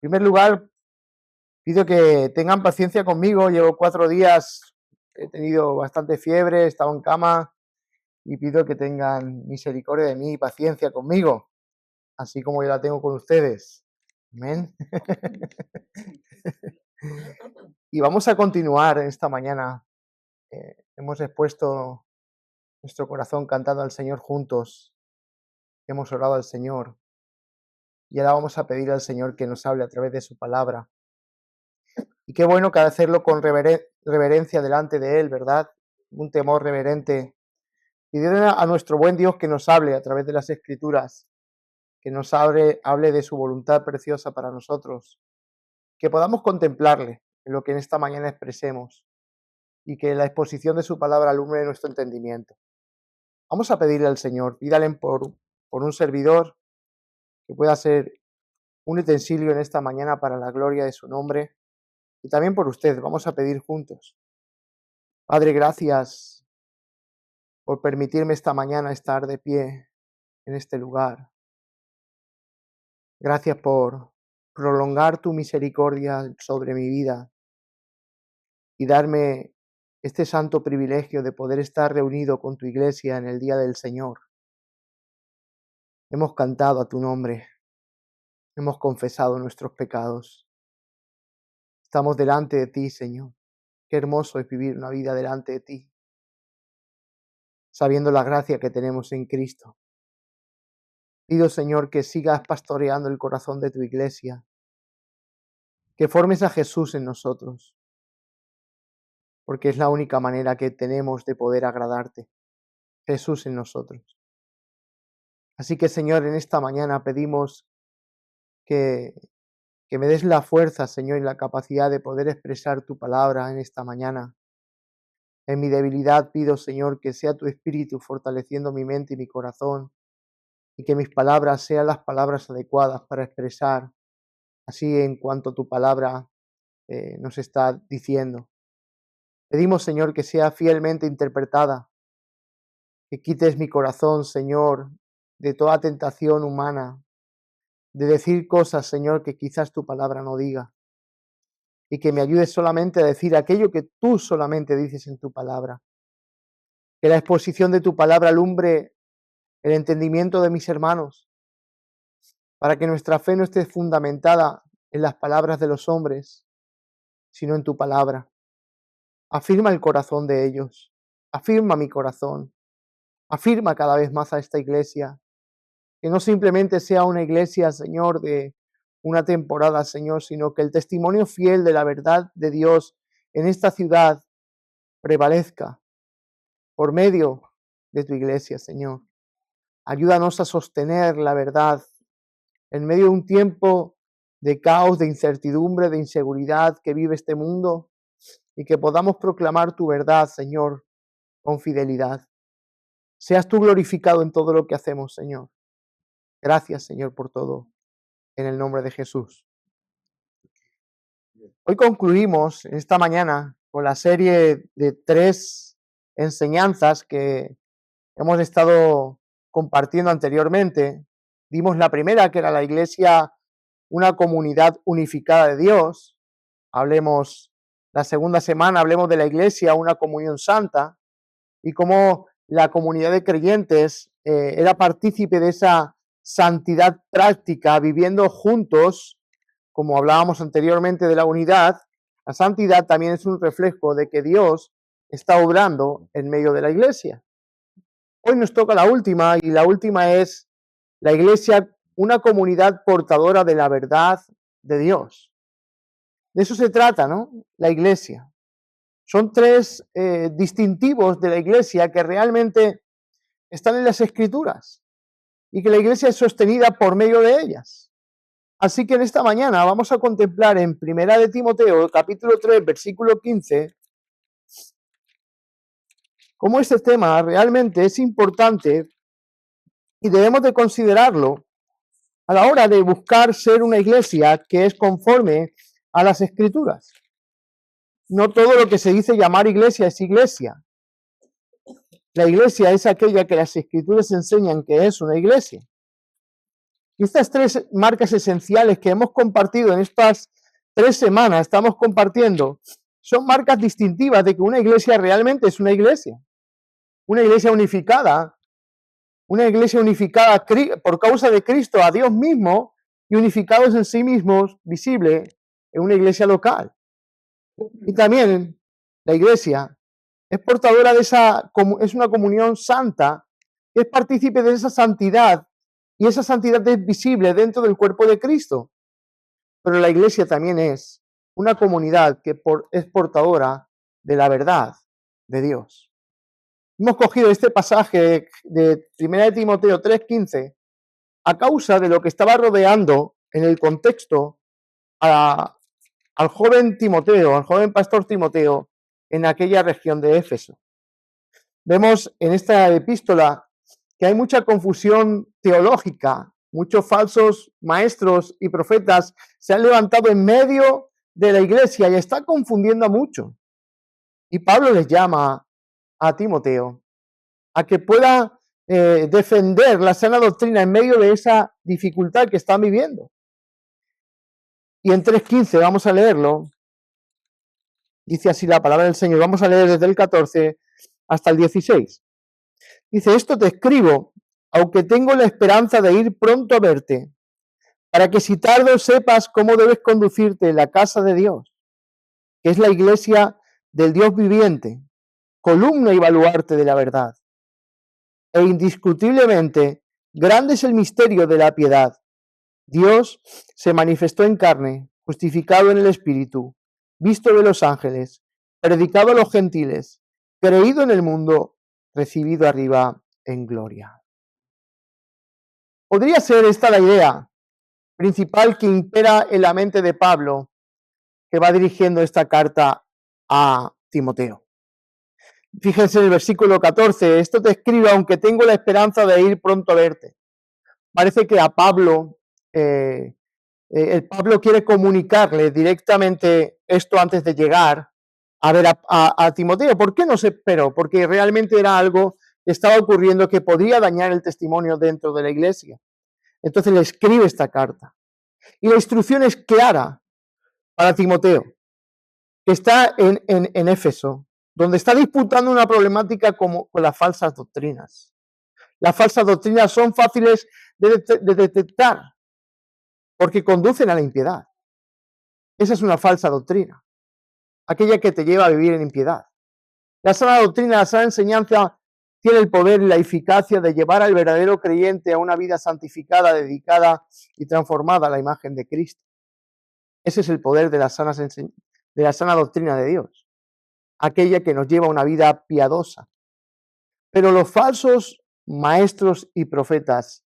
primer lugar, pido que tengan paciencia conmigo. Llevo 4 días, he tenido bastante fiebre, he estado en cama y pido que tengan misericordia de mí y paciencia conmigo, así como yo la tengo con ustedes. Amén. Y vamos a continuar esta mañana. Hemos expuesto nuestro corazón cantando al Señor juntos. Hemos orado al Señor. Y ahora vamos a pedir al Señor que nos hable a través de su palabra. Y qué bueno que hacerlo con reverencia delante de Él, ¿verdad? Un temor reverente. Pidiendo a nuestro buen Dios que nos hable a través de las Escrituras, que nos hable de su voluntad preciosa para nosotros, que podamos contemplarle en lo que en esta mañana expresemos y que la exposición de su palabra alumbre nuestro entendimiento. Vamos a pedirle al Señor, pídale por un servidor que pueda ser un utensilio en esta mañana para la gloria de su nombre y también por usted. Vamos a pedir juntos. Padre, gracias por permitirme esta mañana estar de pie en este lugar. Gracias por prolongar tu misericordia sobre mi vida y darme este santo privilegio de poder estar reunido con tu iglesia en el día del Señor. Hemos cantado a tu nombre, hemos confesado nuestros pecados. Estamos delante de ti, Señor. Qué hermoso es vivir una vida delante de ti, sabiendo la gracia que tenemos en Cristo. Pido, Señor, que sigas pastoreando el corazón de tu iglesia, que formes a Jesús en nosotros, porque es la única manera que tenemos de poder agradarte, Jesús en nosotros. Así que, Señor, en esta mañana pedimos que me des la fuerza, Señor, y la capacidad de poder expresar tu palabra en esta mañana. En mi debilidad pido, Señor, que sea tu Espíritu fortaleciendo mi mente y mi corazón, y que mis palabras sean las palabras adecuadas para expresar así en cuanto tu palabra nos está diciendo. Pedimos, Señor, que sea fielmente interpretada, que quites mi corazón, Señor, de toda tentación humana, de decir cosas, Señor, que quizás tu palabra no diga, y que me ayudes solamente a decir aquello que tú solamente dices en tu palabra. Que la exposición de tu palabra alumbre el entendimiento de mis hermanos, para que nuestra fe no esté fundamentada en las palabras de los hombres, sino en tu palabra. Afirma el corazón de ellos, afirma mi corazón, afirma cada vez más a esta iglesia, que no simplemente sea una iglesia, Señor, de una temporada, Señor, sino que el testimonio fiel de la verdad de Dios en esta ciudad prevalezca por medio de tu iglesia, Señor. Ayúdanos a sostener la verdad en medio de un tiempo de caos, de incertidumbre, de inseguridad que vive este mundo, y que podamos proclamar tu verdad, Señor, con fidelidad. Seas tú glorificado en todo lo que hacemos, Señor. Gracias, Señor, por todo, en el nombre de Jesús. Hoy concluimos esta mañana con la serie de 3 enseñanzas que hemos estado compartiendo anteriormente. Dimos la primera, que era la iglesia, una comunidad unificada de Dios. La segunda semana hablemos de la iglesia, una comunión santa, y cómo la comunidad de creyentes era partícipe de esa santidad práctica, viviendo juntos, como hablábamos anteriormente de la unidad. La santidad también es un reflejo de que Dios está obrando en medio de la iglesia. Hoy nos toca la última, y la última es la iglesia, una comunidad portadora de la verdad de Dios. De eso se trata, ¿no? La iglesia. Son 3 distintivos de la iglesia que realmente están en las Escrituras y que la iglesia es sostenida por medio de ellas. Así que en esta mañana vamos a contemplar en 1 de Timoteo, capítulo 3, versículo 15, cómo este tema realmente es importante y debemos de considerarlo a la hora de buscar ser una iglesia que es conforme a las Escrituras. No todo lo que se dice llamar iglesia es iglesia. La iglesia es aquella que las Escrituras enseñan que es una iglesia. Y estas 3 marcas esenciales que hemos compartido en estas 3 semanas, estamos compartiendo, son marcas distintivas de que una iglesia realmente es una iglesia unificada, por causa de Cristo, a Dios mismo, y unificados en sí mismos, visible en una iglesia local. Y también la iglesia es portadora de es una comunión santa, es partícipe de esa santidad, y esa santidad es visible dentro del cuerpo de Cristo. Pero la iglesia también es una comunidad que es portadora de la verdad de Dios. Hemos cogido este pasaje de 1 Timoteo 3:15 a causa de lo que estaba rodeando en el contexto al joven Timoteo, al joven pastor Timoteo, en aquella región de Éfeso. Vemos en esta epístola que hay mucha confusión teológica, muchos falsos maestros y profetas se han levantado en medio de la iglesia y está confundiendo a muchos. Y Pablo les llama a Timoteo a que pueda defender la sana doctrina en medio de esa dificultad que están viviendo. Y en 3:15 vamos a leerlo. Dice así la palabra del Señor. Vamos a leer desde el 14 hasta el 16. Dice: esto te escribo, aunque tengo la esperanza de ir pronto a verte, para que si tardo sepas cómo debes conducirte en la casa de Dios, que es la iglesia del Dios viviente, columna y baluarte de la verdad. E indiscutiblemente, grande es el misterio de la piedad. Dios se manifestó en carne, justificado en el Espíritu, visto de los ángeles, predicado a los gentiles, creído en el mundo, recibido arriba en gloria. Podría ser esta la idea principal que impera en la mente de Pablo, que va dirigiendo esta carta a Timoteo. Fíjense en el versículo 14, esto te escribo aunque tengo la esperanza de ir pronto a verte. Parece que a Pablo, Pablo quiere comunicarle directamente esto antes de llegar a ver a Timoteo. ¿Por qué no se esperó? Porque realmente era algo que estaba ocurriendo que podría dañar el testimonio dentro de la iglesia. Entonces le escribe esta carta. Y la instrucción es clara para Timoteo, que está en Éfeso, donde está disputando una problemática como con las falsas doctrinas. Las falsas doctrinas son fáciles de detectar porque conducen a la impiedad. Esa es una falsa doctrina, aquella que te lleva a vivir en impiedad. La sana doctrina, la sana enseñanza tiene el poder y la eficacia de llevar al verdadero creyente a una vida santificada, dedicada y transformada a la imagen de Cristo. Ese es el poder de la sana doctrina de Dios, aquella que nos lleva a una vida piadosa. Pero los falsos maestros y profetas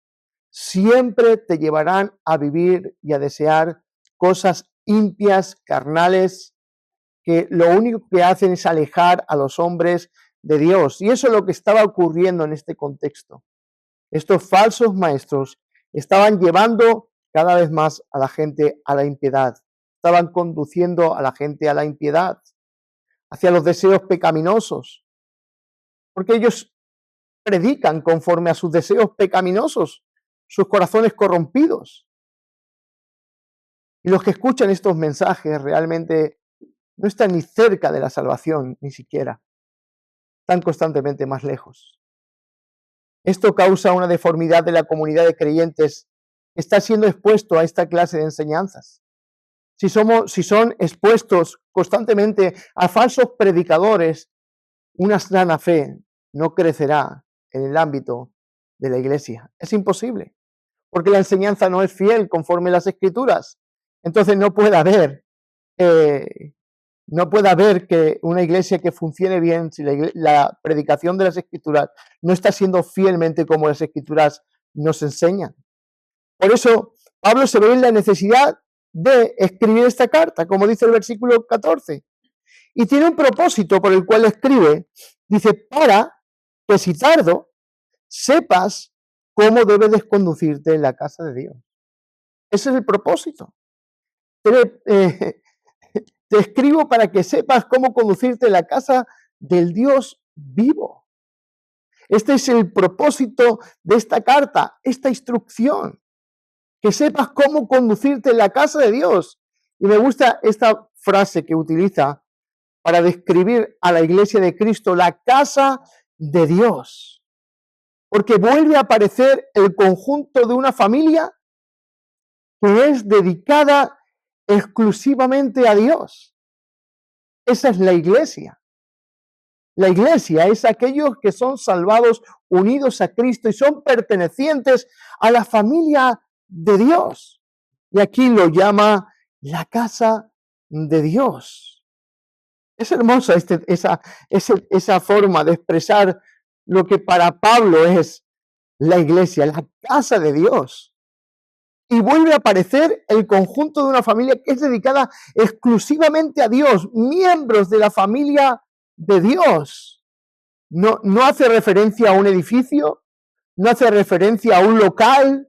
siempre te llevarán a vivir y a desear cosas impias, carnales, que lo único que hacen es alejar a los hombres de Dios. Y eso es lo que estaba ocurriendo en este contexto. Estos falsos maestros estaban llevando cada vez más a la gente a la impiedad. Estaban conduciendo a la gente a la impiedad, hacia los deseos pecaminosos. Porque ellos predican conforme a sus deseos pecaminosos, sus corazones corrompidos. Y los que escuchan estos mensajes realmente no están ni cerca de la salvación, ni siquiera. Están constantemente más lejos. Esto causa una deformidad de la comunidad de creyentes que está siendo expuesto a esta clase de enseñanzas. Si son expuestos constantemente a falsos predicadores, una sana fe no crecerá en el ámbito de la iglesia. Es imposible, porque la enseñanza no es fiel conforme a las Escrituras. Entonces no puede haber que una iglesia que funcione bien si la predicación de las Escrituras no está siendo fielmente como las Escrituras nos enseñan. Por eso Pablo se ve en la necesidad de escribir esta carta, como dice el versículo 14. Y tiene un propósito por el cual escribe. Dice, para que si tardo, sepas cómo debes conducirte en la casa de Dios. Ese es el propósito. Te escribo para que sepas cómo conducirte en la casa del Dios vivo. Este es el propósito de esta carta, esta instrucción. que sepas cómo conducirte en la casa de Dios. Y me gusta esta frase que utiliza para describir a la iglesia de Cristo, la casa de Dios. Porque vuelve a aparecer el conjunto de una familia que es dedicada exclusivamente a Dios. Esa es la iglesia. La iglesia es aquellos que son salvados, unidos a Cristo y son pertenecientes a la familia de Dios. Y aquí lo llama la casa de Dios. Es hermosa esa forma de expresar lo que para Pablo es la iglesia, la casa de Dios. Y vuelve a aparecer el conjunto de una familia que es dedicada exclusivamente a Dios, miembros de la familia de Dios. No hace referencia a un edificio, no hace referencia a un local,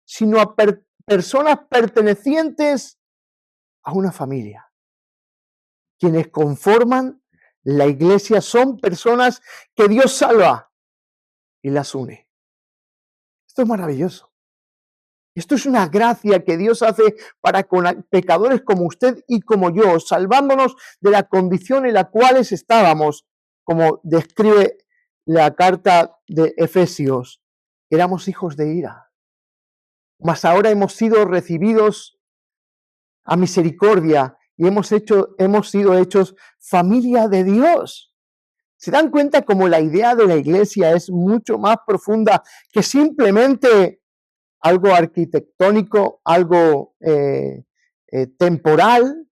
sino a personas pertenecientes a una familia. Quienes conforman la iglesia son personas que Dios salva y las une. Esto es maravilloso. Esto es una gracia que Dios hace para con pecadores como usted y como yo, salvándonos de la condición en la cual estábamos, como describe la carta de Efesios. Éramos hijos de ira, mas ahora hemos sido recibidos a misericordia y hemos sido hechos familia de Dios. ¿Se dan cuenta cómo la idea de la iglesia es mucho más profunda que simplemente algo arquitectónico, algo temporal?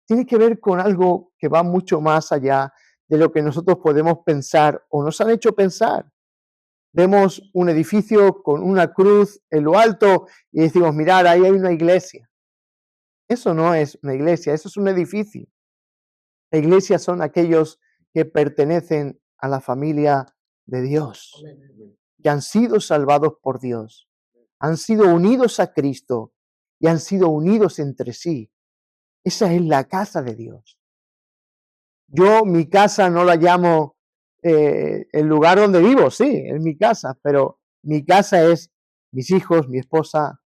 Tiene que ver con algo que va mucho más allá de lo que nosotros podemos pensar o nos han hecho pensar. Vemos un edificio con una cruz en lo alto y decimos, mirad, ahí hay una iglesia. Eso no es una iglesia, eso es un edificio. La iglesia son aquellos que pertenecen a la familia de Dios, que han sido salvados por Dios, han sido unidos a Cristo y han sido unidos entre sí. Esa es la casa de Dios. Yo mi casa no la llamo el lugar donde vivo, sí, es mi casa, pero mi casa es mis hijos, mi esposa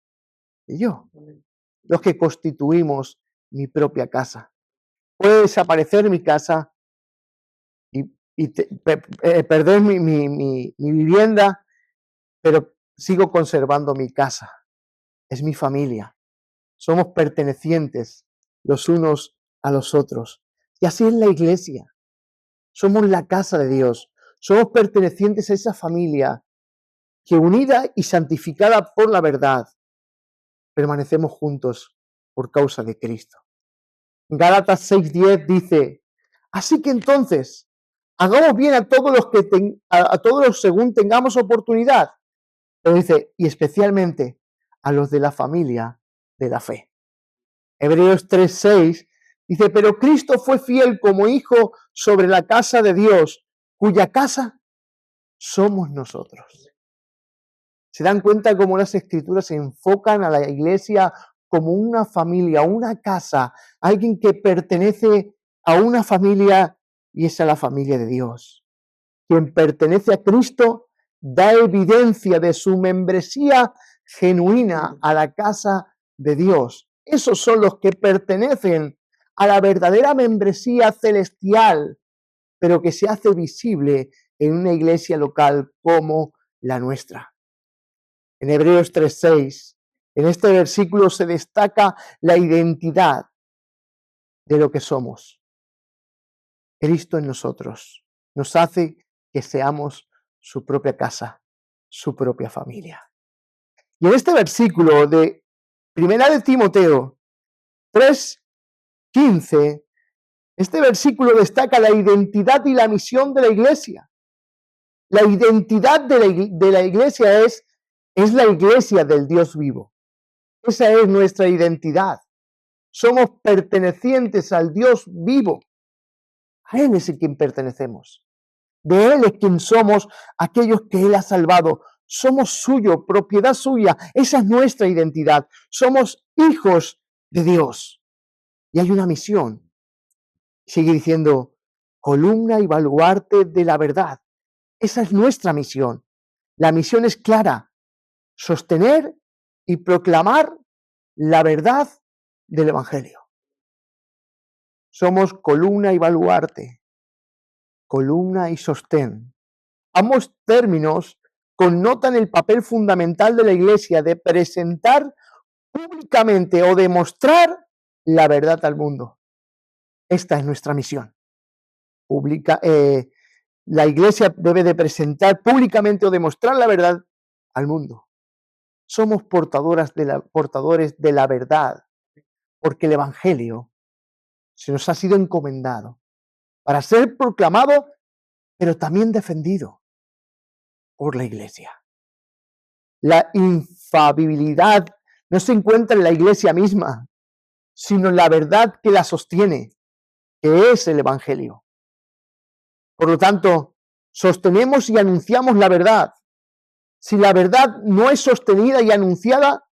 y yo, los que constituimos mi propia casa. Puede desaparecer mi casa y perder mi vivienda, pero sigo conservando mi casa. Es mi familia. Somos pertenecientes los unos a los otros. Y así es la iglesia. Somos la casa de Dios. Somos pertenecientes a esa familia que, unida y santificada por la verdad, permanecemos juntos por causa de Cristo. Gálatas 6:10 dice, así que entonces, hagamos bien a todos los según tengamos oportunidad. Pero dice, y especialmente a los de la familia de la fe. Hebreos 3:6 dice, pero Cristo fue fiel como hijo sobre la casa de Dios, cuya casa somos nosotros. ¿Se dan cuenta cómo las escrituras se enfocan a la iglesia como una familia, una casa, alguien que pertenece a una familia y es a la familia de Dios? Quien pertenece a Cristo da evidencia de su membresía genuina a la casa de Dios. Esos son los que pertenecen a la verdadera membresía celestial, pero que se hace visible en una iglesia local como la nuestra. En Hebreos 3:6, en este versículo se destaca la identidad de lo que somos. Cristo en nosotros nos hace que seamos su propia casa, su propia familia. Y en este versículo de 1 de Timoteo 3:15, este versículo destaca la identidad y la misión de la iglesia. La identidad de la iglesia es la iglesia del Dios vivo. Esa es nuestra identidad. Somos pertenecientes al Dios vivo. A Él es a quien pertenecemos. De Él es quien somos aquellos que Él ha salvado. Somos suyo, propiedad suya. Esa es nuestra identidad. Somos hijos de Dios. Y hay una misión. Sigue diciendo, columna y baluarte de la verdad. Esa es nuestra misión. La misión es clara. Sostener y proclamar la verdad del Evangelio. Somos columna y baluarte, columna y sostén. Ambos términos connotan el papel fundamental de la Iglesia de presentar públicamente o demostrar la verdad al mundo. Esta es nuestra misión. La Iglesia debe de presentar públicamente o demostrar la verdad al mundo. Somos portadores de la verdad, porque el Evangelio se nos ha sido encomendado para ser proclamado, pero también defendido por la Iglesia. La infalibilidad no se encuentra en la Iglesia misma, sino en la verdad que la sostiene, que es el Evangelio. Por lo tanto, sostenemos y anunciamos la verdad. Si la verdad no es sostenida y anunciada,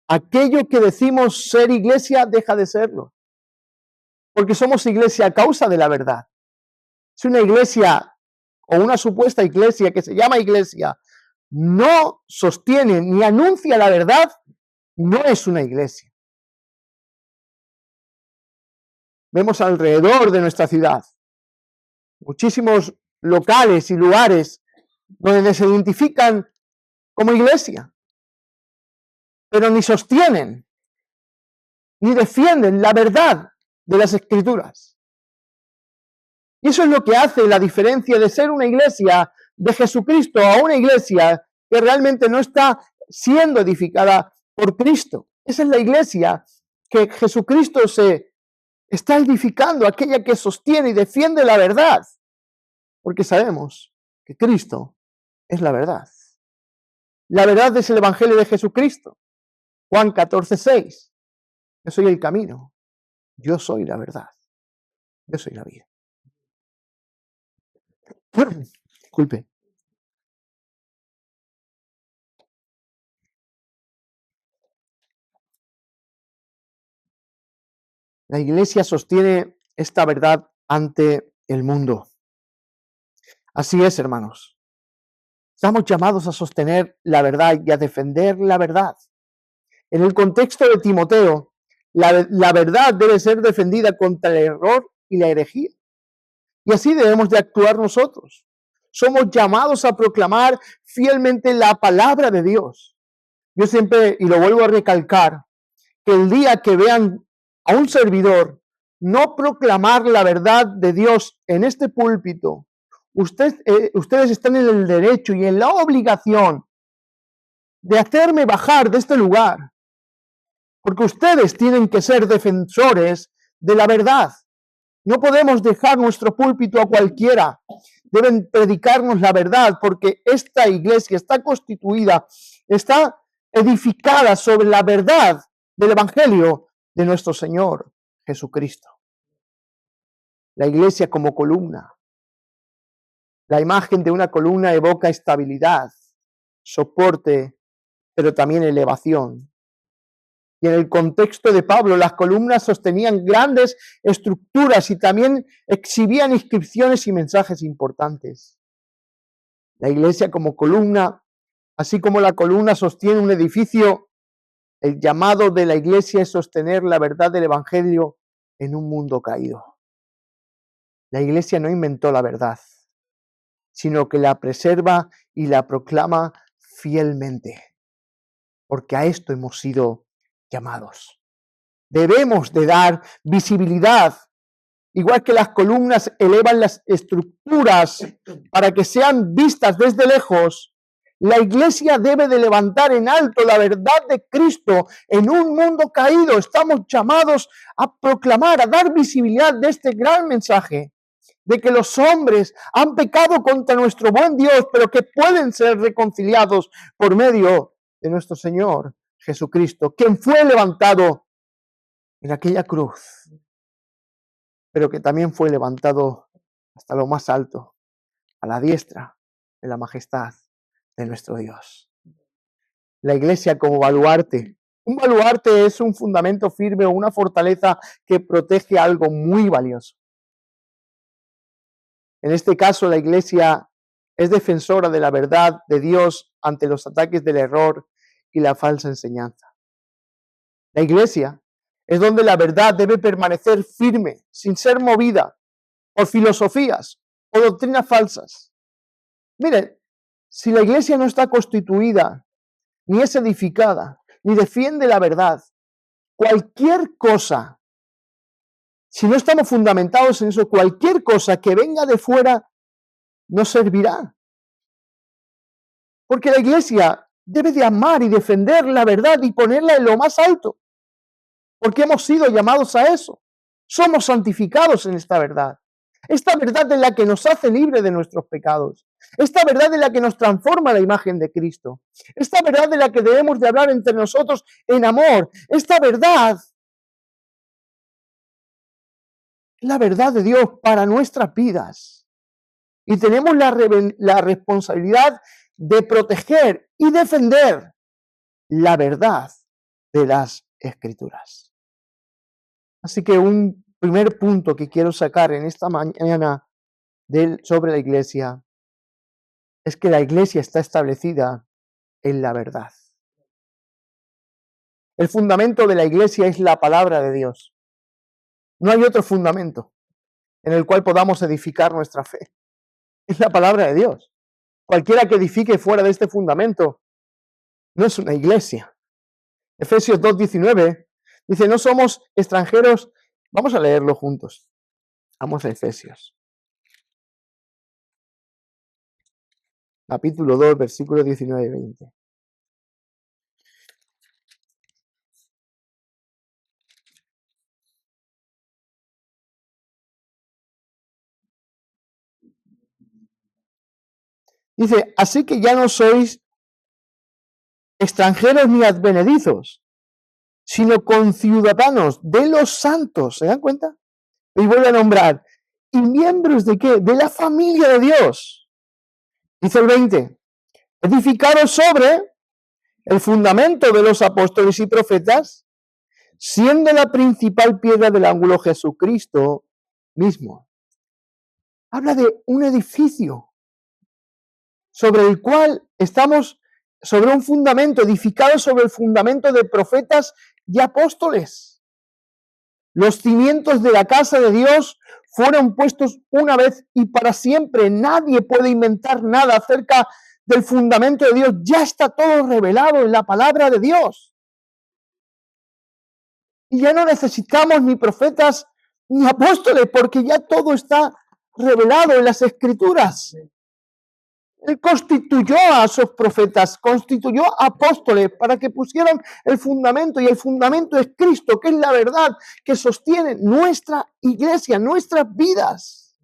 aquello que decimos ser Iglesia deja de serlo. Porque somos Iglesia a causa de la verdad. Si una iglesia o una supuesta iglesia que se llama iglesia no sostiene ni anuncia la verdad, no es una iglesia. Vemos alrededor de nuestra ciudad muchísimos locales y lugares donde se identifican como iglesia, pero ni sostienen ni defienden la verdad de las Escrituras. Y eso es lo que hace la diferencia de ser una iglesia de Jesucristo a una iglesia que realmente no está siendo edificada por Cristo. Esa es la iglesia que Jesucristo se está edificando, aquella que sostiene y defiende la verdad, porque sabemos que Cristo es la verdad. La verdad es el Evangelio de Jesucristo. Juan 14:6. Yo soy el camino, yo soy la verdad, yo soy la vida. Disculpe. La iglesia sostiene esta verdad ante el mundo. Así es, hermanos. Estamos llamados a sostener la verdad y a defender la verdad. En el contexto de Timoteo, la verdad debe ser defendida contra el error y la herejía. Y así debemos de actuar nosotros. Somos llamados a proclamar fielmente la palabra de Dios. Yo siempre, y lo vuelvo a recalcar, que el día que vean a un servidor no proclamar la verdad de Dios en este púlpito, ustedes están en el derecho y en la obligación de hacerme bajar de este lugar, porque ustedes tienen que ser defensores de la verdad. No podemos dejar nuestro púlpito a cualquiera. Deben predicarnos la verdad, porque esta iglesia está constituida, está edificada sobre la verdad del Evangelio de nuestro Señor Jesucristo. La iglesia como columna. La imagen de una columna evoca estabilidad, soporte, pero también elevación. Y en el contexto de Pablo, las columnas sostenían grandes estructuras y también exhibían inscripciones y mensajes importantes. La iglesia como columna, así como la columna sostiene un edificio, el llamado de la iglesia es sostener la verdad del Evangelio en un mundo caído. La iglesia no inventó la verdad, sino que la preserva y la proclama fielmente, porque a esto hemos sido llamados. Debemos de dar visibilidad, igual que las columnas elevan las estructuras para que sean vistas desde lejos. La iglesia debe de levantar en alto la verdad de Cristo en un mundo caído. Estamos llamados a proclamar, a dar visibilidad de este gran mensaje, de que los hombres han pecado contra nuestro buen Dios, pero que pueden ser reconciliados por medio de nuestro Señor Jesucristo, quien fue levantado en aquella cruz, pero que también fue levantado hasta lo más alto, a la diestra de la majestad de nuestro Dios. La iglesia como baluarte. Un baluarte es un fundamento firme o una fortaleza que protege algo muy valioso. En este caso, la iglesia es defensora de la verdad de Dios ante los ataques del error y la falsa enseñanza. La iglesia es donde la verdad debe permanecer firme, sin ser movida por filosofías o doctrinas falsas. Miren, si la iglesia no está constituida, ni es edificada, ni defiende la verdad, cualquier cosa, si no estamos fundamentados en eso, cualquier cosa que venga de fuera no servirá. Porque la iglesia debe de amar y defender la verdad y ponerla en lo más alto. Porque hemos sido llamados a eso. Somos santificados en esta verdad. Esta verdad es la que nos hace libres de nuestros pecados. Esta verdad es la que nos transforma a la imagen de Cristo. Esta verdad es la que debemos de hablar entre nosotros en amor. Esta verdad es la verdad de Dios para nuestras vidas. Y tenemos la responsabilidad de proteger y defender la verdad de las Escrituras. Así que un primer punto que quiero sacar en esta mañana sobre la iglesia es que la iglesia está establecida en la verdad. El fundamento de la iglesia es la palabra de Dios. No hay otro fundamento en el cual podamos edificar nuestra fe. Es la palabra de Dios. Cualquiera que edifique fuera de este fundamento no es una iglesia. Efesios 2:19 dice, no somos extranjeros. Vamos a leerlo juntos. Vamos a Efesios. Capítulo 2, versículos 19 y 20. Dice, así que ya no sois extranjeros ni advenedizos, sino conciudadanos de los santos. ¿Se dan cuenta? Y vuelve a nombrar. ¿Y miembros de qué? De la familia de Dios. Dice el 20. Edificados sobre el fundamento de los apóstoles y profetas, siendo la principal piedra del ángulo Jesucristo mismo. Habla de un edificio sobre el cual estamos, sobre un fundamento, edificado sobre el fundamento de profetas y apóstoles. Los cimientos de la casa de Dios fueron puestos una vez y para siempre. Nadie puede inventar nada acerca del fundamento de Dios. Ya está todo revelado en la palabra de Dios. Y ya no necesitamos ni profetas ni apóstoles, porque ya todo está revelado en las Escrituras. Él constituyó a esos profetas, constituyó apóstoles para que pusieran el fundamento, y el fundamento es Cristo, que es la verdad que sostiene nuestra iglesia, nuestras vidas.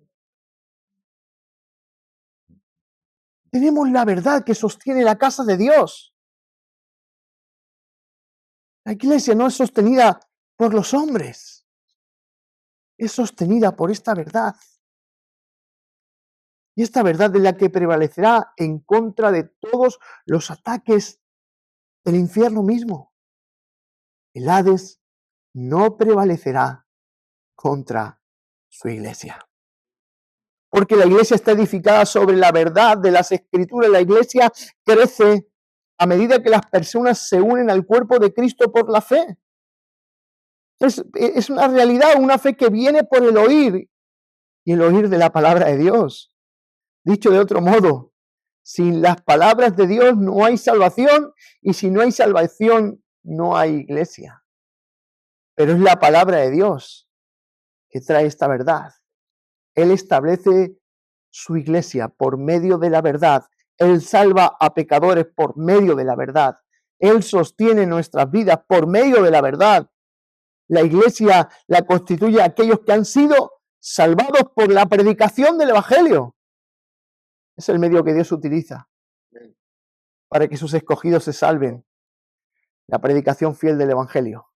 Tenemos la verdad que sostiene la casa de Dios. La iglesia no es sostenida por los hombres, es sostenida por esta verdad. Y esta verdad es la que prevalecerá en contra de todos los ataques del infierno mismo. El Hades no prevalecerá contra su iglesia. Porque la iglesia está edificada sobre la verdad de las Escrituras. La iglesia crece a medida que las personas se unen al cuerpo de Cristo por la fe. Es una realidad, una fe que viene por el oír, y el oír de la palabra de Dios. Dicho de otro modo, sin las palabras de Dios no hay salvación, y si no hay salvación no hay iglesia. Pero es la palabra de Dios que trae esta verdad. Él establece su iglesia por medio de la verdad. Él salva a pecadores por medio de la verdad. Él sostiene nuestras vidas por medio de la verdad. La iglesia la constituye aquellos que han sido salvados por la predicación del Evangelio. Es el medio que Dios utiliza para que sus escogidos se salven. La predicación fiel del Evangelio.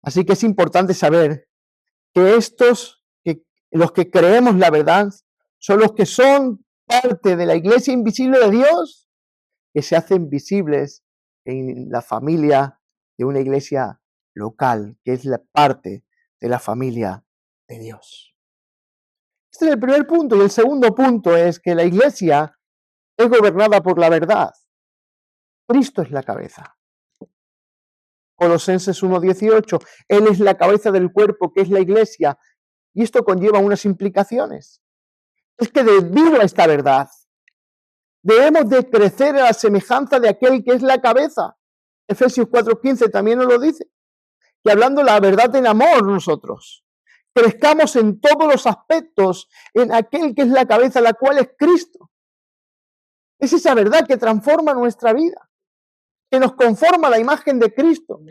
Así que es importante saber que los que creemos la verdad, son los que son parte de la iglesia invisible de Dios, que se hacen visibles en la familia de una iglesia local, que es la parte de la familia de Dios. Este es el primer punto. Y el segundo punto es que la iglesia es gobernada por la verdad. Cristo es la cabeza. Colosenses 1:18, Él es la cabeza del cuerpo, que es la iglesia, y esto conlleva unas implicaciones. Es que debido a esta verdad, debemos de crecer a la semejanza de aquel que es la cabeza. Efesios 4:15 también nos lo dice, que hablando la verdad en amor nosotros, crezcamos en todos los aspectos en aquel que es la cabeza, la cual es Cristo. Es esa verdad que transforma nuestra vida, que nos conforma a la imagen de Cristo.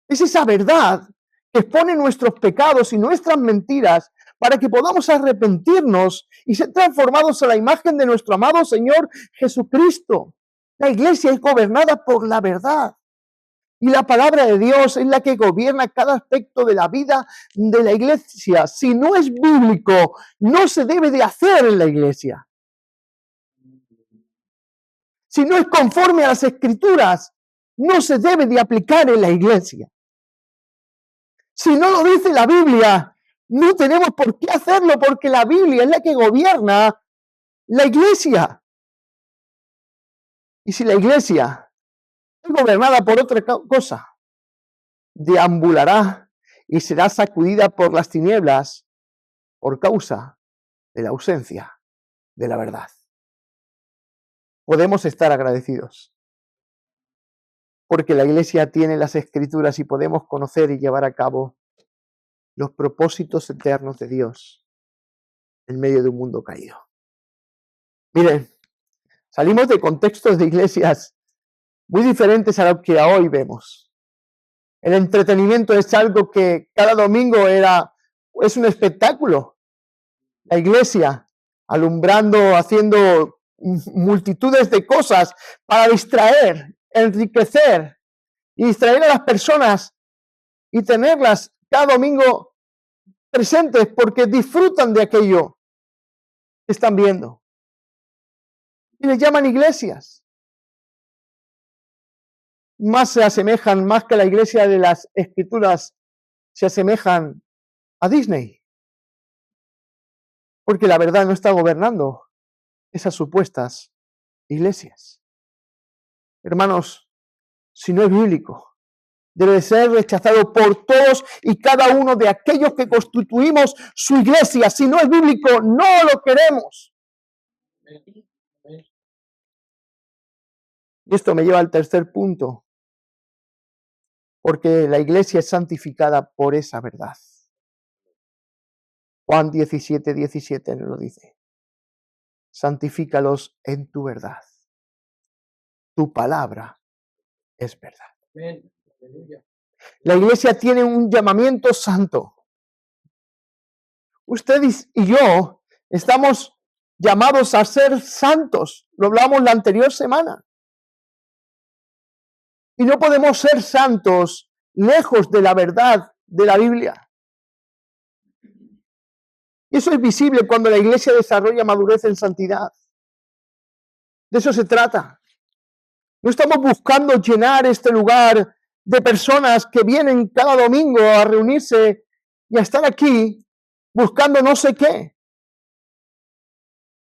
Es esa verdad que expone nuestros pecados y nuestras mentiras para que podamos arrepentirnos y ser transformados a la imagen de nuestro amado Señor Jesucristo. La iglesia es gobernada por la verdad y la palabra de Dios es la que gobierna cada aspecto de la vida de la iglesia. Si no es bíblico, no se debe de hacer en la iglesia. Si no es conforme a las Escrituras, no se debe de aplicar en la iglesia. Si no lo dice la Biblia, no tenemos por qué hacerlo porque la Biblia es la que gobierna la iglesia. Y si la iglesia es gobernada por otra cosa, deambulará y será sacudida por las tinieblas por causa de la ausencia de la verdad. Podemos estar agradecidos porque la iglesia tiene las Escrituras y podemos conocer y llevar a cabo los propósitos eternos de Dios en medio de un mundo caído. Miren, salimos de contextos de iglesias muy diferentes a lo que hoy vemos. El entretenimiento es algo que cada domingo es un espectáculo. La iglesia alumbrando, haciendo multitudes de cosas para distraer, enriquecer y distraer a las personas y tenerlas cada domingo presentes porque disfrutan de aquello que están viendo. Y les llaman iglesias. Más se asemejan, más que la iglesia de las Escrituras, se asemejan a Disney. Porque la verdad no está gobernando esas supuestas iglesias. Hermanos, si no es bíblico, debe ser rechazado por todos y cada uno de aquellos que constituimos su iglesia. Si no es bíblico, no lo queremos. Y esto me lleva al tercer punto, porque la iglesia es santificada por esa verdad. Juan 17:17 nos lo dice. Santifícalos en tu verdad. Tu palabra es verdad. La iglesia tiene un llamamiento santo. Ustedes y yo estamos llamados a ser santos. Lo hablamos la anterior semana. Y no podemos ser santos lejos de la verdad de la Biblia. Y eso es visible cuando la iglesia desarrolla madurez en santidad. De eso se trata. No estamos buscando llenar este lugar de personas que vienen cada domingo a reunirse y a estar aquí buscando no sé qué.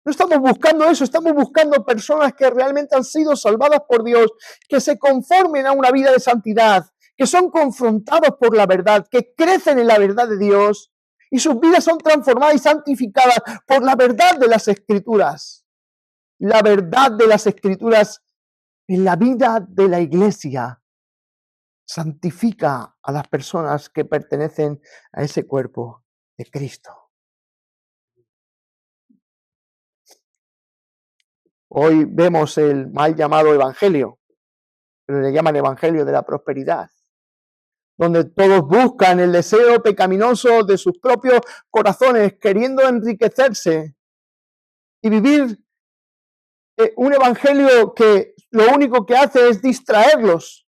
No estamos buscando eso, estamos buscando personas que realmente han sido salvadas por Dios, que se conformen a una vida de santidad, que son confrontados por la verdad, que crecen en la verdad de Dios y sus vidas son transformadas y santificadas por la verdad de las Escrituras. La verdad de las Escrituras en la vida de la iglesia santifica a las personas que pertenecen a ese cuerpo de Cristo. Hoy vemos el mal llamado evangelio, pero le llaman evangelio de la prosperidad, donde todos buscan el deseo pecaminoso de sus propios corazones, queriendo enriquecerse y vivir un evangelio que lo único que hace es distraerlos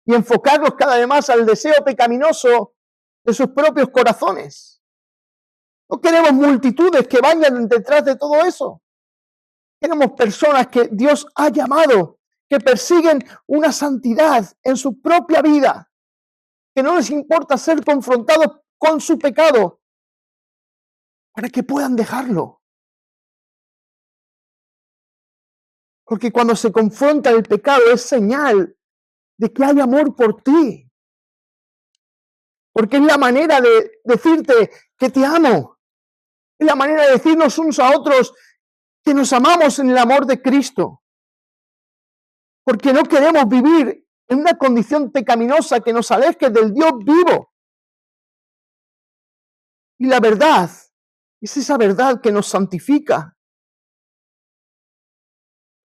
y enfocarlos cada vez más al deseo pecaminoso de sus propios corazones. No queremos multitudes que vayan detrás de todo eso. Queremos personas que Dios ha llamado, que persiguen una santidad en su propia vida, que no les importa ser confrontados con su pecado, para que puedan dejarlo, Porque cuando se confronta el pecado es señal de que hay amor por ti. Porque es la manera de decirte que te amo. Es la manera de decirnos unos a otros que nos amamos en el amor de Cristo. Porque no queremos vivir en una condición pecaminosa que nos aleje del Dios vivo. Y la verdad es esa verdad que nos santifica.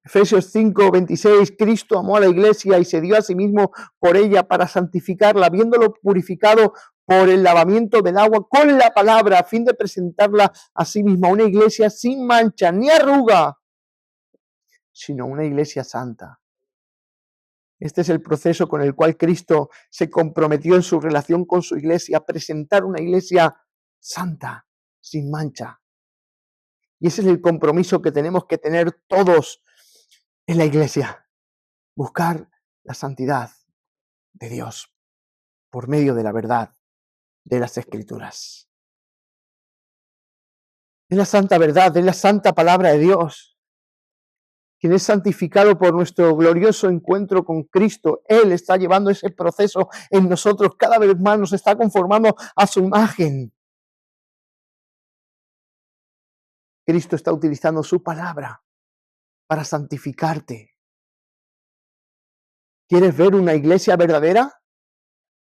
Efesios 5:26, Cristo amó a la iglesia y se dio a sí mismo por ella para santificarla, habiéndolo purificado por el lavamiento del agua con la palabra, a fin de presentarla a sí misma, una iglesia sin mancha ni arruga, sino una iglesia santa. Este es el proceso con el cual Cristo se comprometió en su relación con su iglesia, a presentar una iglesia santa, sin mancha. Y ese es el compromiso que tenemos que tener todos en la iglesia. Buscar la santidad de Dios por medio de la verdad de las Escrituras. Es la santa verdad, es la santa palabra de Dios. Quien es santificado por nuestro glorioso encuentro con Cristo, Él está llevando ese proceso en nosotros, cada vez más nos está conformando a su imagen. Cristo está utilizando su palabra para santificarte. ¿Quieres ver una iglesia verdadera?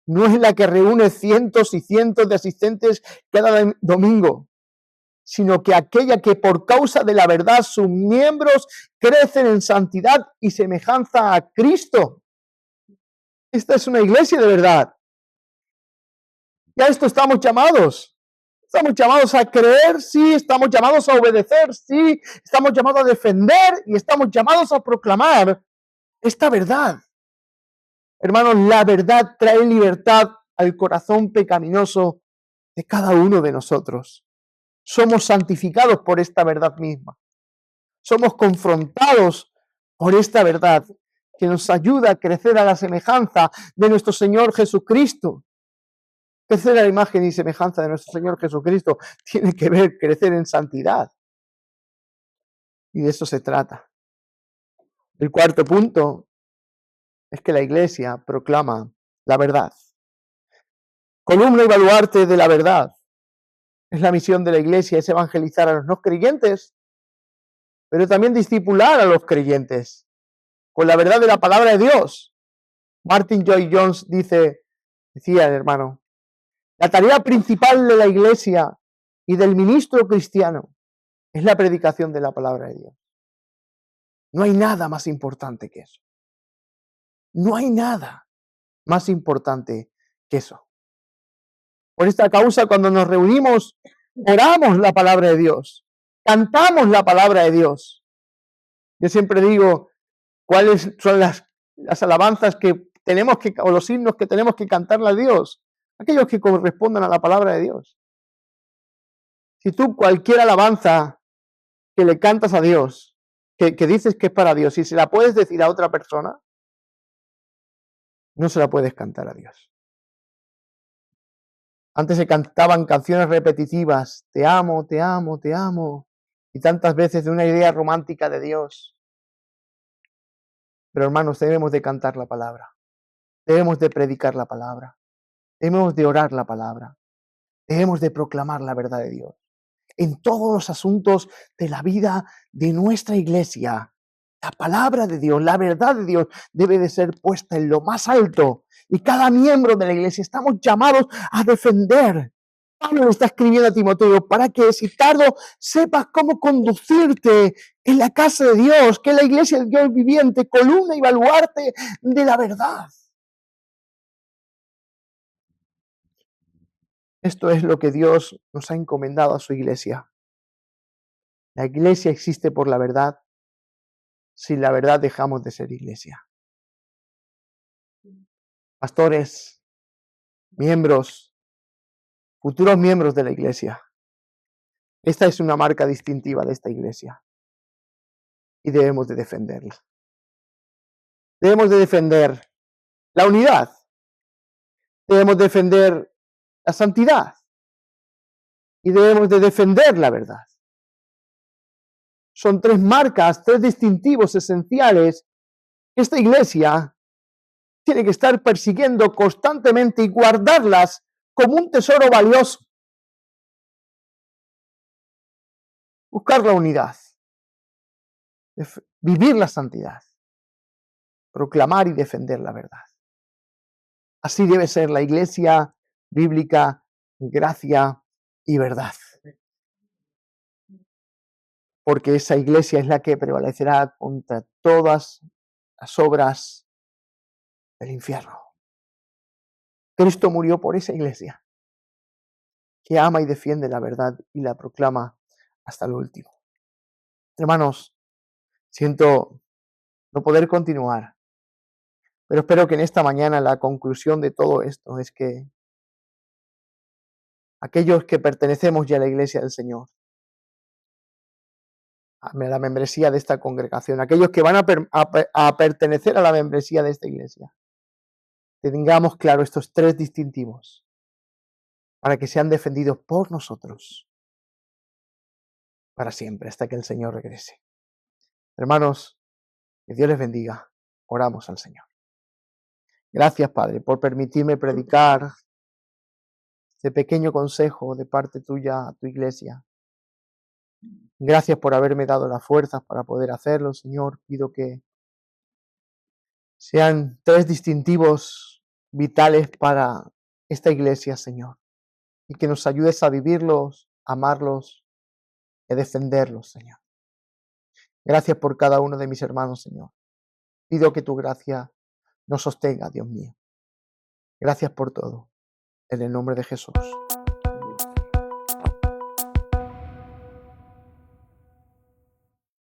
No es la que reúne cientos y cientos de asistentes cada domingo, sino que aquella que por causa de la verdad sus miembros crecen en santidad y semejanza a Cristo. Esta es una iglesia de verdad. Y a esto estamos llamados. Estamos llamados a creer, sí, estamos llamados a obedecer, sí, estamos llamados a defender y estamos llamados a proclamar esta verdad. Hermanos, la verdad trae libertad al corazón pecaminoso de cada uno de nosotros. Somos santificados por esta verdad misma. Somos confrontados por esta verdad que nos ayuda a crecer a la semejanza de nuestro Señor Jesucristo. Crecer a la imagen y semejanza de nuestro Señor Jesucristo tiene que ver crecer en santidad. Y de eso se trata. El cuarto punto es que la iglesia proclama la verdad. Columna y baluarte de la verdad. Es la misión de la iglesia, es evangelizar a los no creyentes, pero también discipular a los creyentes con la verdad de la palabra de Dios. Martin Lloyd-Jones decía el hermano, la tarea principal de la iglesia y del ministro cristiano es la predicación de la palabra de Dios. No hay nada más importante que eso. No hay nada más importante que eso. Por esta causa, cuando nos reunimos, oramos la palabra de Dios, cantamos la palabra de Dios. Yo siempre digo, ¿cuáles son las alabanzas que tenemos que, o los himnos que tenemos que cantarle a Dios? Aquellos que correspondan a la palabra de Dios. Si tú cualquier alabanza que le cantas a Dios, que dices que es para Dios, y se la puedes decir a otra persona, no se la puedes cantar a Dios. Antes se cantaban canciones repetitivas, te amo, te amo, te amo, y tantas veces de una idea romántica de Dios. Pero hermanos, debemos de cantar la palabra, debemos de predicar la palabra, debemos de orar la palabra, debemos de proclamar la verdad de Dios. En todos los asuntos de la vida de nuestra iglesia, la palabra de Dios, la verdad de Dios debe de ser puesta en lo más alto. Y cada miembro de la iglesia estamos llamados a defender. Pablo le está escribiendo a Timoteo para que si tardo sepas cómo conducirte en la casa de Dios, que es la iglesia del Dios viviente, columna y baluarte de la verdad. Esto es lo que Dios nos ha encomendado a su iglesia. La iglesia existe por la verdad. Sin la verdad dejamos de ser iglesia. Pastores, miembros, futuros miembros de la iglesia. Esta es una marca distintiva de esta iglesia. Y debemos de defenderla. Debemos de defender la unidad. Debemos defender la santidad. Y debemos de defender la verdad. Son tres marcas, tres distintivos esenciales que esta iglesia tiene que estar persiguiendo constantemente y guardarlas como un tesoro valioso. Buscar la unidad, vivir la santidad, proclamar y defender la verdad. Así debe ser la iglesia bíblica, gracia y verdad. Porque esa iglesia es la que prevalecerá contra todas las obras del infierno. Cristo murió por esa iglesia que ama y defiende la verdad y la proclama hasta lo último. Hermanos, siento no poder continuar, pero espero que en esta mañana la conclusión de todo esto es que aquellos que pertenecemos ya a la iglesia del Señor, a la membresía de esta congregación, aquellos que van a pertenecer a la membresía de esta iglesia, tengamos claro estos tres distintivos para que sean defendidos por nosotros para siempre, hasta que el Señor regrese. Hermanos, que Dios les bendiga. Oramos al Señor. Gracias, Padre, por permitirme predicar este pequeño consejo de parte tuya a tu iglesia. Gracias por haberme dado las fuerzas para poder hacerlo, Señor. Pido que sean tres distintivos vitales para esta iglesia, Señor, y que nos ayudes a vivirlos, amarlos y defenderlos, Señor. Gracias por cada uno de mis hermanos, Señor. Pido que tu gracia nos sostenga, Dios mío. Gracias por todo. En el nombre de Jesús.